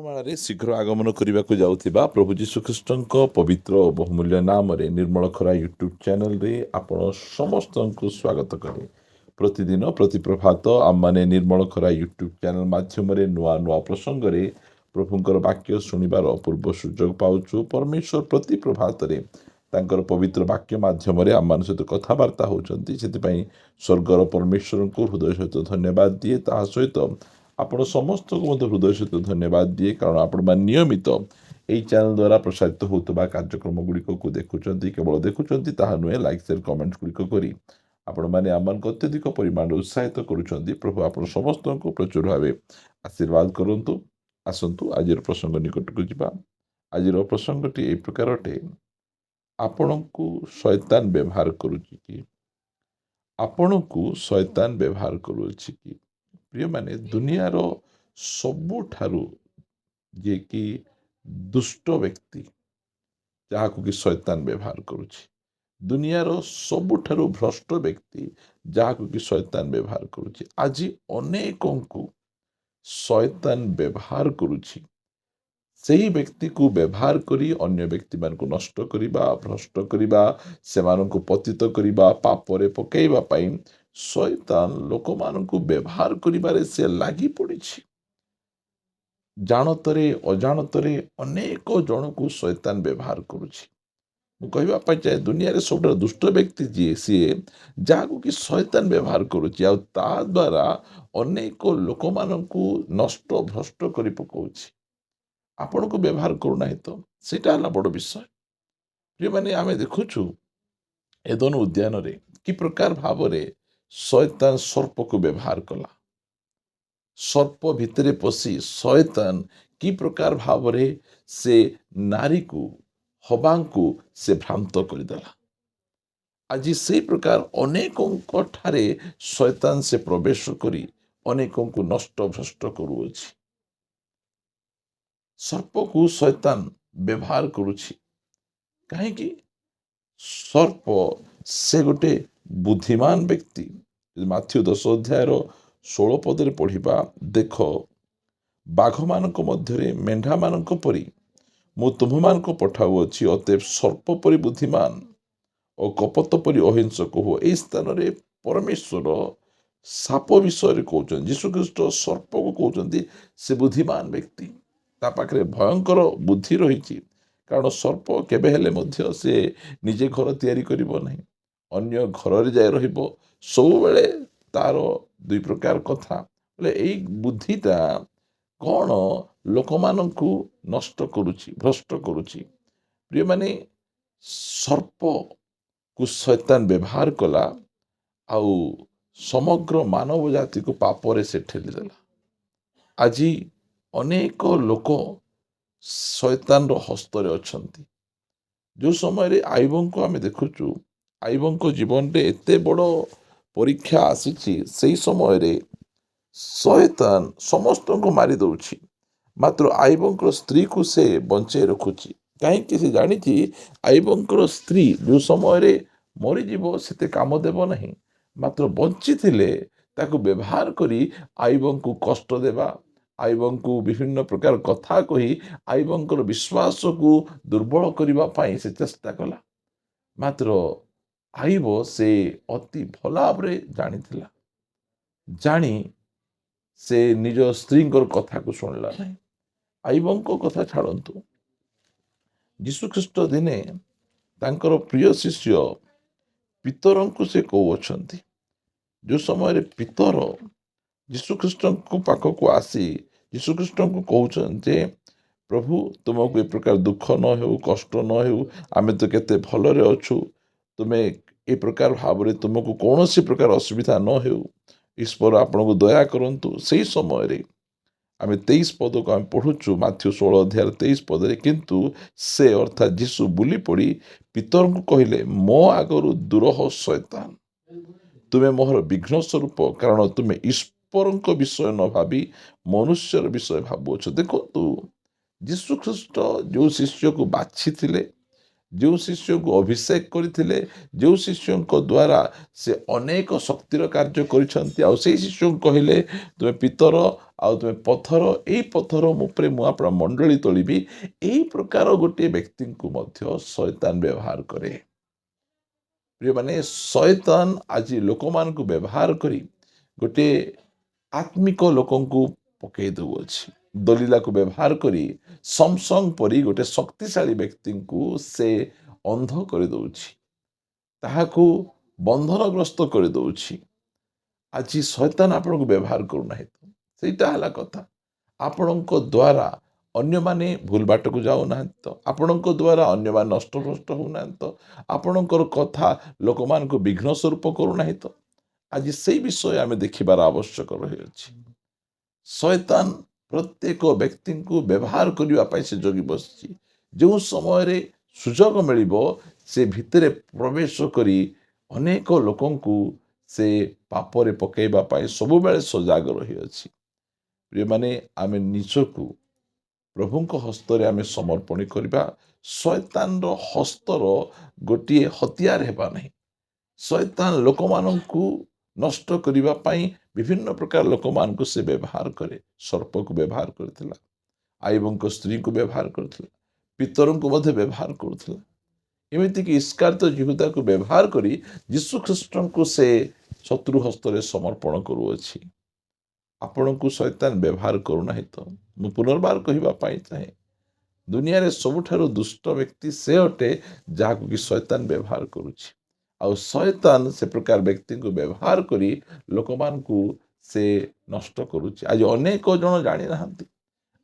ବର୍ଣ୍ଣମାଳାରେ ଶୀଘ୍ର ଆଗମନ କରିବାକୁ ଯାଉଥିବା ପ୍ରଭୁ ଯୀଶୁଖ୍ରୀଷ୍ଟଙ୍କ ପବିତ୍ର ଓ ବହୁମୂଲ୍ୟ ନାମରେ ନିର୍ମଳ ଖରା ୟୁଟ୍ୟୁବ୍ ଚ୍ୟାନେଲରେ ଆପଣ ସମସ୍ତଙ୍କୁ ସ୍ୱାଗତ କରେ। ପ୍ରତିଦିନ ପ୍ରତି ପ୍ରଭାତ ଆମମାନେ ନିର୍ମଳ ଖରା ୟୁଟ୍ୟୁବ୍ ଚ୍ୟାନେଲ ମାଧ୍ୟମରେ ନୂଆ ନୂଆ ପ୍ରସଙ୍ଗରେ ପ୍ରଭୁଙ୍କର ବାକ୍ୟ ଶୁଣିବାର ଅପୂର୍ବ ସୁଯୋଗ ପାଉଛୁ। ପରମେଶ୍ୱର ପ୍ରତି ପ୍ରଭାତରେ ତାଙ୍କର ପବିତ୍ର ବାକ୍ୟ ମାଧ୍ୟମରେ ଆମମାନଙ୍କ ସହିତ କଥାବାର୍ତ୍ତା ହେଉଛନ୍ତି। ସେଥିପାଇଁ ସ୍ୱର୍ଗର ପରମେଶ୍ୱରଙ୍କୁ ହୃଦୟ ସହିତ ଧନ୍ୟବାଦ ଦିଏ। ତାହା ସହିତ ଆପଣ ସମସ୍ତଙ୍କୁ ମଧ୍ୟ ହୃଦୟ ସହିତ ଧନ୍ୟବାଦ ଦିଏ, କାରଣ ଆପଣମାନେ ନିୟମିତ ଏହି ଚ୍ୟାନେଲ ଦ୍ୱାରା ପ୍ରସାରିତ ହେଉଥିବା କାର୍ଯ୍ୟକ୍ରମ ଗୁଡ଼ିକକୁ ଦେଖୁଛନ୍ତି। କେବଳ ଦେଖୁଛନ୍ତି ତାହା ନୁହେଁ, ଲାଇକ୍ ସେୟାର କମେଣ୍ଟ ଗୁଡ଼ିକ କରି ଆପଣମାନେ ଆମମାନଙ୍କୁ ଅତ୍ୟଧିକ ପରିମାଣରେ ଉତ୍ସାହିତ କରୁଛନ୍ତି। ପ୍ରଭୁ ଆପଣ ସମସ୍ତଙ୍କୁ ପ୍ରଚୁର ଭାବେ ଆଶୀର୍ବାଦ କରନ୍ତୁ। ଆସନ୍ତୁ ଆଜିର ପ୍ରସଙ୍ଗ ନିକଟକୁ ଯିବା। ଆଜିର ପ୍ରସଙ୍ଗଟି ଏହି ପ୍ରକାର ଅଟେ, ଆପଣଙ୍କୁ ଶୟତାନ ବ୍ୟବହାର କରୁଛି କି? ଆପଣଙ୍କୁ ଶୟତାନ ବ୍ୟବହାର କରୁଅଛି କି? ପ୍ରିୟମାନେ, ଦୁନିଆର ସବୁଠାରୁ ଯିଏକି ଦୁଷ୍ଟ ବ୍ୟକ୍ତି ଯାହାକୁ କି ଶୟତାନ ବ୍ୟବହାର କରୁଛି, ଦୁନିଆର ସବୁଠାରୁ ଭ୍ରଷ୍ଟ ବ୍ୟକ୍ତି ଯାହାକୁ କି ଶୟତାନ ବ୍ୟବହାର କରୁଛି, ଆଜି ଅନେକଙ୍କୁ ଶୟତାନ ବ୍ୟବହାର କରୁଛି। ସେହି ବ୍ୟକ୍ତିକୁ ବ୍ୟବହାର କରି ଅନ୍ୟ ବ୍ୟକ୍ତିମାନଙ୍କୁ ନଷ୍ଟ କରିବା, ଭ୍ରଷ୍ଟ କରିବା, ସେମାନଙ୍କୁ ପତିତ କରିବା, ପାପରେ ପକାଇବା ପାଇଁ ଶୟତାନ ଲୋକମାନଙ୍କୁ ବ୍ୟବହାର କରିବାରେ ସେ ଲାଗି ପଡ଼ିଛି। ଜାଣତରେ ଅଜାଣତରେ ଅନେକ ଜଣକୁ ଶୟତାନ ବ୍ୟବହାର କରୁଛି। ମୁଁ କହିବା ପାଇଁ ଚାହେଁ, ଦୁନିଆରେ ସବୁଠାରୁ ଦୁଷ୍ଟ ବ୍ୟକ୍ତି ଯିଏ, ସିଏ ଯାହାକୁ କି ଶୟତାନ ବ୍ୟବହାର କରୁଛି, ଆଉ ତା ଦ୍ୱାରା ଅନେକ ଲୋକମାନଙ୍କୁ ନଷ୍ଟ ଭ୍ରଷ୍ଟ କରି ପକାଉଛି। ଆପଣଙ୍କୁ ବ୍ୟବହାର କରୁନାହିଁ ତ, ସେଇଟା ହେଲା ବଡ଼ ବିଷୟ। ଯେଉଁମାନେ ଆମେ ଦେଖୁଛୁ ଏଦନ ଉଦ୍ୟାନରେ କି ପ୍ରକାର ଭାବରେ ଶୟତାନ ସର୍ପକୁ ବ୍ୟବହାର କଲା। ସର୍ପ ଭିତରେ ପଶି ଶୟତାନ କି ପ୍ରକାର ଭାବରେ ସେ ନାରୀକୁ, ହବାଙ୍କୁ ସେ ଭ୍ରାନ୍ତ କରିଦେଲା। ଆଜି ସେଇ ପ୍ରକାର ଅନେକଙ୍କ ଠାରେ ଶୟତାନ ସେ ପ୍ରବେଶ କରି ଅନେକଙ୍କୁ ନଷ୍ଟ ଭ୍ରଷ୍ଟ କରୁଅଛି। ସର୍ପକୁ ଶୟତାନ ବ୍ୟବହାର କରୁଛି କାହିଁକି? ସର୍ପ ସେ ଗୋଟେ ବୁଦ୍ଧିମାନ ବ୍ୟକ୍ତି। ମାଥ୍ୟୁ 10 ଅଧ୍ୟାୟର 16 ପଦରେ ପଢ଼ିବା, ଦେଖ, ବାଘମାନଙ୍କ ମଧ୍ୟରେ ମେଣ୍ଢାମାନଙ୍କ ପରି ମୁଁ ତୁମ୍ଭମାନଙ୍କୁ ପଠାଉଅଛି, ଅତଏବ ସର୍ପ ପରି ବୁଦ୍ଧିମାନ ଓ କପଟ ପରି ଅହିଂସକ ହୁଅ। ଏହି ସ୍ଥାନରେ ପରମେଶ୍ୱର ସାପ ବିଷୟରେ କହୁଛନ୍ତି। ଯୀଶୁଖ୍ରୀଷ୍ଟ ସର୍ପକୁ କହୁଛନ୍ତି ସେ ବୁଦ୍ଧିମାନ ବ୍ୟକ୍ତି, ତା ପାଖରେ ଭୟଙ୍କର ବୁଦ୍ଧି ରହିଛି। କାରଣ ସର୍ପ କେବେ ହେଲେ ମଧ୍ୟ ସେ ନିଜେ ଘର ତିଆରି କରିବ ନାହିଁ, ଅନ୍ୟ ଘରରେ ଯାଇ ରହିବ। ସବୁବେଳେ ତାର ଦୁଇ ପ୍ରକାର କଥା, ହେଲେ ଏଇ ବୁଦ୍ଧିଟା କ'ଣ ଲୋକମାନଙ୍କୁ ନଷ୍ଟ କରୁଛି, ଭ୍ରଷ୍ଟ କରୁଛି। ପ୍ରିୟମାନେ, ସର୍ପକୁ ଶୟତାନ ବ୍ୟବହାର କଲା, ଆଉ ସମଗ୍ର ମାନବ ଜାତିକୁ ପାପରେ ସେ ଠେଲିଦେଲା। ଆଜି ଅନେକ ଲୋକ ଶୟତାନର ହସ୍ତରେ ଅଛନ୍ତି। ଯେଉଁ ସମୟରେ ଆଇବଙ୍କୁ ଆମେ ଦେଖୁଛୁ, ଆଇବଙ୍କ ଜୀବନରେ ଏତେ ବଡ଼ ପରୀକ୍ଷା ଆସିଛି, ସେହି ସମୟରେ ଶୟତାନ ସମସ୍ତଙ୍କୁ ମାରି ଦେଉଛି, ମାତ୍ର ଆଇବଙ୍କର ସ୍ତ୍ରୀକୁ ସେ ବଞ୍ଚାଇ ରଖୁଛି। କାହିଁକି? ସେ ଜାଣିଛି ଆଇବଙ୍କର ସ୍ତ୍ରୀ ଯେଉଁ ସମୟରେ ମରିଯିବ ସେତେ କାମ ଦେବ ନାହିଁ, ମାତ୍ର ବଞ୍ଚିଥିଲେ ତାକୁ ବ୍ୟବହାର କରି ଆଇବଙ୍କୁ କଷ୍ଟ ଦେବା, ଆଇବଙ୍କୁ ବିଭିନ୍ନ ପ୍ରକାର କଥା କହି ଆଇବଙ୍କର ବିଶ୍ୱାସକୁ ଦୁର୍ବଳ କରିବା ପାଇଁ ସେ ଚେଷ୍ଟା କଲା। ମାତ୍ର ଆଇବ ସେ ଅତି ଭଲ ଭାବରେ ଜାଣିଥିଲା, ଜାଣି ସେ ନିଜ ସ୍ତ୍ରୀଙ୍କର କଥାକୁ ଶୁଣିଲା ନାହିଁ। ଆଇବଙ୍କ କଥା ଛାଡ଼ନ୍ତୁ, ଯୀଶୁଖ୍ରୀଷ୍ଟ ଦିନେ ତାଙ୍କର ପ୍ରିୟ ଶିଷ୍ୟ ପିତରଙ୍କୁ ସେ କହୁଅଛନ୍ତି। ଯେଉଁ ସମୟରେ ପିତର ଯୀଶୁଖ୍ରୀଷ୍ଟଙ୍କ ପାଖକୁ ଆସି ଯୀଶୁଖ୍ରୀଷ୍ଟଙ୍କୁ କହୁଛନ୍ତି ଯେ, ପ୍ରଭୁ, ତୁମକୁ ଏ ପ୍ରକାର ଦୁଃଖ ନ ହେଉ, କଷ୍ଟ ନ ହେଉ, ଆମେ ତ କେତେ ଭଲରେ ଅଛୁ, ତୁମେ ଏ ପ୍ରକାର ଭାବରେ ତୁମକୁ କୌଣସି ପ୍ରକାର ଅସୁବିଧା ନ ହେଉ, ଈଶ୍ୱର ଆପଣଙ୍କୁ ଦୟା କରନ୍ତୁ। ସେହି ସମୟରେ ଆମେ 23 ପଦକୁ ଆମେ ପଢ଼ୁଛୁ, ମାଥ୍ୟୁ 16 ଅଧ୍ୟାୟ 23 ପଦରେ, କିନ୍ତୁ ସେ ଅର୍ଥାତ୍ ଯୀଶୁ ବୁଲି ପଡ଼ି ପିତରଙ୍କୁ କହିଲେ, ମୋ ଆଗରୁ ଦୂର ହୋ ଶୟତାନ, ତୁମେ ମୋହର ବିଘ୍ନ ସ୍ୱରୂପ, କାରଣ ତୁମେ ଈଶ୍ୱରଙ୍କ ବିଷୟ ନ ଭାବି ମନୁଷ୍ୟର ବିଷୟ ଭାବୁଅଛ। ଦେଖନ୍ତୁ, ଯୀଶୁଖ୍ରୀଷ୍ଟ ଯେଉଁ ଶିଷ୍ୟକୁ ବାଛିଥିଲେ, ଯେଉଁ ଶିଷ୍ୟଙ୍କୁ ଅଭିଷେକ କରିଥିଲେ, ଯେଉଁ ଶିଷ୍ୟଙ୍କ ଦ୍ୱାରା ସେ ଅନେକ ଶକ୍ତିର କାର୍ଯ୍ୟ କରିଛନ୍ତି, ଆଉ ସେଇ ଶିଷ୍ୟଙ୍କୁ କହିଲେ ତୁମେ ପିତର ଆଉ ତୁମେ ପଥର, ଏଇ ପଥର ଉପରେ ମୁଁ ଆପଣ ମଣ୍ଡଳୀ ତୋଳିବି। ଏହି ପ୍ରକାର ଗୋଟିଏ ବ୍ୟକ୍ତିଙ୍କୁ ମଧ୍ୟ ଶୟତାନ ବ୍ୟବହାର କରେ। ପ୍ରିୟମାନେ, ଶୟତାନ ଆଜି ଲୋକମାନଙ୍କୁ ବ୍ୟବହାର କରି ଗୋଟିଏ ଆତ୍ମିକ ଲୋକଙ୍କୁ ପକାଇ ଦେଉଅଛି। ଦଲିଲାକୁ ବ୍ୟବହାର କରି ସମସଙ୍ଗ ପରି ଗୋଟେ ଶକ୍ତିଶାଳୀ ବ୍ୟକ୍ତିଙ୍କୁ ସେ ଅନ୍ଧ କରିଦେଉଛି, ତାହାକୁ ବନ୍ଧନଗ୍ରସ୍ତ କରିଦେଉଛି। ଆଜି ଶୟତାନ ଆପଣଙ୍କୁ ବ୍ୟବହାର କରୁନାହିଁ ତ, ସେଇଟା ହେଲା କଥା। ଆପଣଙ୍କ ଦ୍ୱାରା ଅନ୍ୟମାନେ ଭୁଲ ବାଟକୁ ଯାଉନାହାନ୍ତି ତ, ଆପଣଙ୍କ ଦ୍ୱାରା ଅନ୍ୟମାନେ ନଷ୍ଟଭ୍ରଷ୍ଟ ହେଉନାହାନ୍ତି ତ, ଆପଣଙ୍କର କଥା ଲୋକମାନଙ୍କୁ ବିଘ୍ନ ସ୍ୱରୂପ କରୁନାହିଁ ତ। ଆଜି ସେଇ ବିଷୟ ଆମେ ଦେଖିବାର ଆବଶ୍ୟକ ରହିଅଛି। ଶୟତାନ ପ୍ରତ୍ୟେକ ବ୍ୟକ୍ତିଙ୍କୁ ବ୍ୟବହାର କରିବା ପାଇଁ ସେ ଜଗି ବସିଛି। ଯେଉଁ ସମୟରେ ସୁଯୋଗ ମିଳିବ ସେ ଭିତରେ ପ୍ରବେଶ କରି ଅନେକ ଲୋକଙ୍କୁ ସେ ପାପରେ ପକାଇବା ପାଇଁ ସବୁବେଳେ ସଜାଗ ରହିଅଛି। ପ୍ରିୟମାନେ, ଆମେ ନିଜକୁ ପ୍ରଭୁଙ୍କ ହସ୍ତରେ ଆମେ ସମର୍ପଣ କରିବା। ଶୟତାନର ହସ୍ତର ଗୋଟିଏ ହତିଆର ହେବା ନାହିଁ। ଶୟତାନ ଲୋକମାନଙ୍କୁ ନଷ୍ଟ କରିବା ପାଇଁ ବିଭିନ୍ନ ପ୍ରକାର ଲୋକମାନଙ୍କୁ ସେ ବ୍ୟବହାର କରେ। ସର୍ପକୁ ବ୍ୟବହାର କରିଥିଲା, ଆଇବଙ୍କ ସ୍ତ୍ରୀଙ୍କୁ ବ୍ୟବହାର କରିଥିଲା, ପିତରଙ୍କୁ ମଧ୍ୟ ବ୍ୟବହାର କରୁଥିଲା। ଏମିତିକି ଇସ୍କାରିୟତ ଯିହୁଦାକୁ ବ୍ୟବହାର କରି ଯୀଶୁ ଖ୍ରୀଷ୍ଟଙ୍କୁ ସେ ଶତ୍ରୁ ହସ୍ତରେ ସମର୍ପଣ କରୁଅଛି। ଆପଣଙ୍କୁ ଶୟତାନ ବ୍ୟବହାର କରୁନାହିଁ ତ? ମୁଁ ପୁନର୍ବାର କହିବା ପାଇଁ ଚାହେଁ, ଦୁନିଆରେ ସବୁଠାରୁ ଦୁଷ୍ଟ ବ୍ୟକ୍ତି ସେ ଅଟେ ଯାହାକୁ କି ଶୟତାନ ବ୍ୟବହାର କରୁଛି। ଆଉ ଶୟତାନ ସେ ପ୍ରକାର ବ୍ୟକ୍ତିଙ୍କୁ ବ୍ୟବହାର କରି ଲୋକମାନଙ୍କୁ ସେ ନଷ୍ଟ କରୁଛି। ଆଜି ଅନେକ ଜଣ ଜାଣିନାହାନ୍ତି।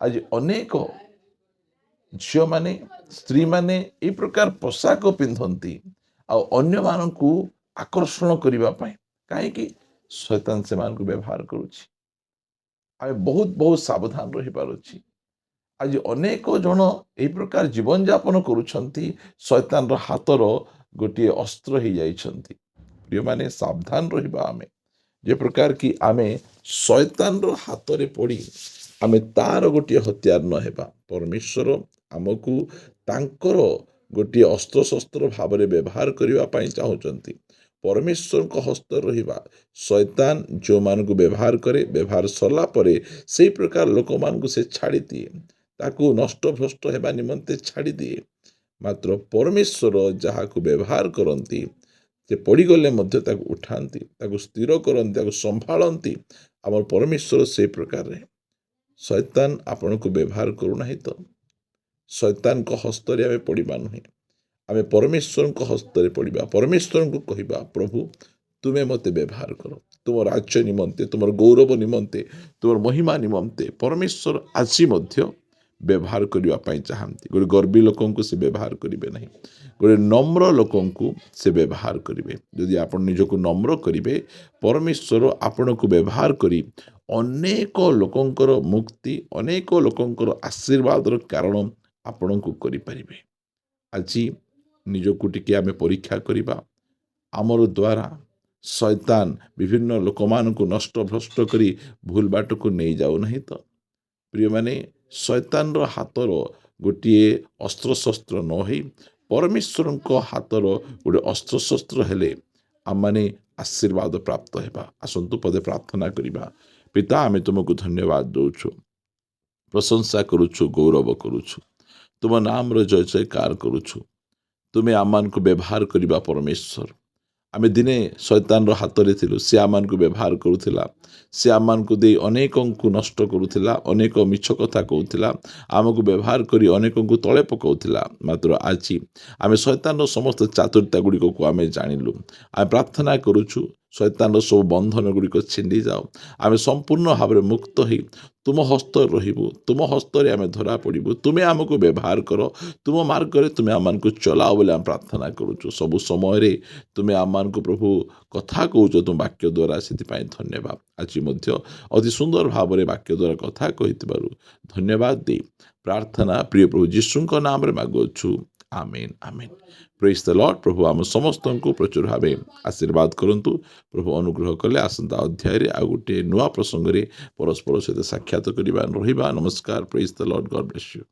ଆଜି ଅନେକ ଝିଅମାନେ, ସ୍ତ୍ରୀମାନେ ଏହି ପ୍ରକାର ପୋଷାକ ପିନ୍ଧନ୍ତି ଆଉ ଅନ୍ୟମାନଙ୍କୁ ଆକର୍ଷଣ କରିବା ପାଇଁ। କାହିଁକି? ଶୟତାନ ସେମାନଙ୍କୁ ବ୍ୟବହାର କରୁଛି। ଆମେ ବହୁତ ସାବଧାନ ରହିବାର ଅଛି। ଆଜି ଅନେକ ଜଣ ଏହି ପ୍ରକାର ଜୀବନଯାପନ କରୁଛନ୍ତି, ଶୟତାନର ହାତର ଗୋଟିଏ ଅସ୍ତ୍ର ହେଇଯାଇଛନ୍ତି। ପ୍ରିୟମାନେ, ସାବଧାନ ରହିବା ଆମେ, ଯେ ପ୍ରକାର କି ଆମେ ଶୟତାନର ହାତରେ ପଡ଼ି ଆମେ ତାର ଗୋଟିଏ ହତିଆର ନ ହେବା। ପରମେଶ୍ୱର ଆମକୁ ତାଙ୍କର ଗୋଟିଏ ଅସ୍ତ୍ରଶସ୍ତ୍ର ଭାବରେ ବ୍ୟବହାର କରିବା ପାଇଁ ଚାହୁଁଛନ୍ତି। ପରମେଶ୍ୱରଙ୍କ ହସ୍ତରେ ରହିବା। ଶୟତାନ ଯେଉଁମାନଙ୍କୁ ବ୍ୟବହାର କରେ, ବ୍ୟବହାର ସରିଲା ପରେ ସେଇ ପ୍ରକାର ଲୋକମାନଙ୍କୁ ସେ ଛାଡ଼ିଦିଏ, ତାକୁ ନଷ୍ଟଭ୍ରଷ୍ଟ ହେବା ନିମନ୍ତେ ଛାଡ଼ିଦିଏ। ମାତ୍ର ପରମେଶ୍ୱର ଯାହାକୁ ବ୍ୟବହାର କରନ୍ତି, ସେ ପଡ଼ିଗଲେ ମଧ୍ୟ ତାକୁ ଉଠାନ୍ତି, ତାକୁ ସ୍ଥିର କରନ୍ତି, ତାକୁ ସମ୍ଭାଳନ୍ତି। ଆମର ପରମେଶ୍ୱର ସେଇ ପ୍ରକାରରେ। ଶୟତାନ ଆପଣଙ୍କୁ ବ୍ୟବହାର କରୁନାହିଁ ତ? ଶୟତାନଙ୍କ ହସ୍ତରେ ଆମେ ପଡ଼ିବା ନୁହେଁ, ଆମେ ପରମେଶ୍ୱରଙ୍କ ହସ୍ତରେ ପଡ଼ିବା। ପରମେଶ୍ୱରଙ୍କୁ କହିବା, ପ୍ରଭୁ ତୁମେ ମୋତେ ବ୍ୟବହାର କର, ତୁମ ରାଜ୍ୟ ନିମନ୍ତେ, ତୁମର ଗୌରବ ନିମନ୍ତେ, ତୁମର ମହିମା ନିମନ୍ତେ। ପରମେଶ୍ୱର ଆଜି ମଧ୍ୟ ବ୍ୟବହାର କରିବା ପାଇଁ ଚାହାନ୍ତି। ଗୋଟେ ଗର୍ବୀ ଲୋକଙ୍କୁ ସେ ବ୍ୟବହାର କରିବେ ନାହିଁ, ଗୋଟେ ନମ୍ର ଲୋକଙ୍କୁ ସେ ବ୍ୟବହାର କରିବେ। ଯଦି ଆପଣ ନିଜକୁ ନମ୍ର କରିବେ, ପରମେଶ୍ୱର ଆପଣଙ୍କୁ ବ୍ୟବହାର କରି ଅନେକ ଲୋକଙ୍କର ମୁକ୍ତି, ଅନେକ ଲୋକଙ୍କର ଆଶୀର୍ବାଦର କାରଣ ଆପଣଙ୍କୁ କରିପାରିବେ। ଆଜି ନିଜକୁ ଟିକେ ଆମେ ପରୀକ୍ଷା କରିବା। ଆମର ଦ୍ୱାରା ଶୟତାନ ବିଭିନ୍ନ ଲୋକମାନଙ୍କୁ ନଷ୍ଟଭ୍ରଷ୍ଟ କରି ଭୁଲ ବାଟକୁ ନେଇଯାଉନାହିଁ ତ? ପ୍ରିୟମାନେ, ଶୟତାନର ହାତର ଗୋଟିଏ ଅସ୍ତ୍ରଶସ୍ତ୍ର ନ ହୋଇ ପରମେଶ୍ୱରଙ୍କ ହାତର ଗୋଟେ ଅସ୍ତ୍ରଶସ୍ତ୍ର ହେଲେ ଆମମାନେ ଆଶୀର୍ବାଦ ପ୍ରାପ୍ତ ହେବା। ଆସନ୍ତୁ ପଦେ ପ୍ରାର୍ଥନା କରିବା। ପିତା, ଆମେ ତୁମକୁ ଧନ୍ୟବାଦ ଦେଉଛୁ, ପ୍ରଶଂସା କରୁଛୁ, ଗୌରବ କରୁଛୁ, ତୁମ ନାମର ଜୟ ଜୟକାର କରୁଛୁ। ତୁମେ ଆମମାନଙ୍କୁ ବ୍ୟବହାର କରିବା ପରମେଶ୍ୱର। ଆମେ ଦିନେ ଶୟତାନର ହାତରେ ଥିଲୁ, ସେ ଆମମାନଙ୍କୁ ବ୍ୟବହାର କରୁଥିଲା। ସେ ଆମମାନଙ୍କୁ ଦେଇ ଅନେକଙ୍କୁ ନଷ୍ଟ କରୁଥିଲା, ଅନେକ ମିଛ କଥା କହୁଥିଲା, ଆମକୁ ବ୍ୟବହାର କରି ଅନେକଙ୍କୁ ତଳେ ପକାଉଥିଲା। ମାତ୍ର ଆଜି ଆମେ ଶୟତାନର ସମସ୍ତ ଚାତୁରିତା ଗୁଡ଼ିକକୁ ଆମେ ଜାଣିଲୁ। ଆମେ ପ୍ରାର୍ଥନା କରୁଛୁ, ଶୟତାନର ସବୁ ବନ୍ଧନ ଗୁଡ଼ିକ ଛିଣ୍ଡି ଯାଉ। ଆମେ ସମ୍ପୂର୍ଣ୍ଣ ଭାବରେ ମୁକ୍ତ ହୋଇ ତୁମ ହସ୍ତରେ ରହିବୁ, ତୁମ ହସ୍ତରେ ଆମେ ଧରା ପଡ଼ିବୁ। ତୁମେ ଆମକୁ ବ୍ୟବହାର କର, ତୁମ ମାର୍ଗରେ ତୁମେ ଆମମାନଙ୍କୁ ଚଲାଅ ବୋଲି ଆମେ ପ୍ରାର୍ଥନା କରୁଛୁ। ସବୁ ସମୟରେ ତୁମେ ଆମମାନଙ୍କୁ ପ୍ରଭୁ କଥା କହୁଛ ତୁମ ବାକ୍ୟ ଦ୍ୱାରା, ସେଥିପାଇଁ ଧନ୍ୟବାଦ। ଆଜି ମଧ୍ୟ ଅତି ସୁନ୍ଦର ଭାବରେ ବାକ୍ୟ ଦ୍ୱାରା କଥା କହିଥିବାରୁ ଧନ୍ୟବାଦ ଦେଇ ପ୍ରାର୍ଥନା ପ୍ରିୟ ପ୍ରଭୁ ଯୀଶୁଙ୍କ ନାମରେ ମାଗୁଅଛୁ। ଆମେନ୍, ଆମେନ୍। ପ୍ରେଜ୍ ଦ ଲର୍ଡ। ପ୍ରଭୁ ଆମ ସମସ୍ତଙ୍କୁ ପ୍ରଚୁର ଭାବେ ଆଶୀର୍ବାଦ କରନ୍ତୁ। ପ୍ରଭୁ ଅନୁଗ୍ରହ କଲେ ଆସନ୍ତା ଅଧ୍ୟାୟରେ ଆଉ ଗୋଟିଏ ନୂଆ ପ୍ରସଙ୍ଗରେ ପରସ୍ପର ସହିତ ସାକ୍ଷାତ କରିବା ରହିବା। ନମସ୍କାର। Praise the Lord. God bless you.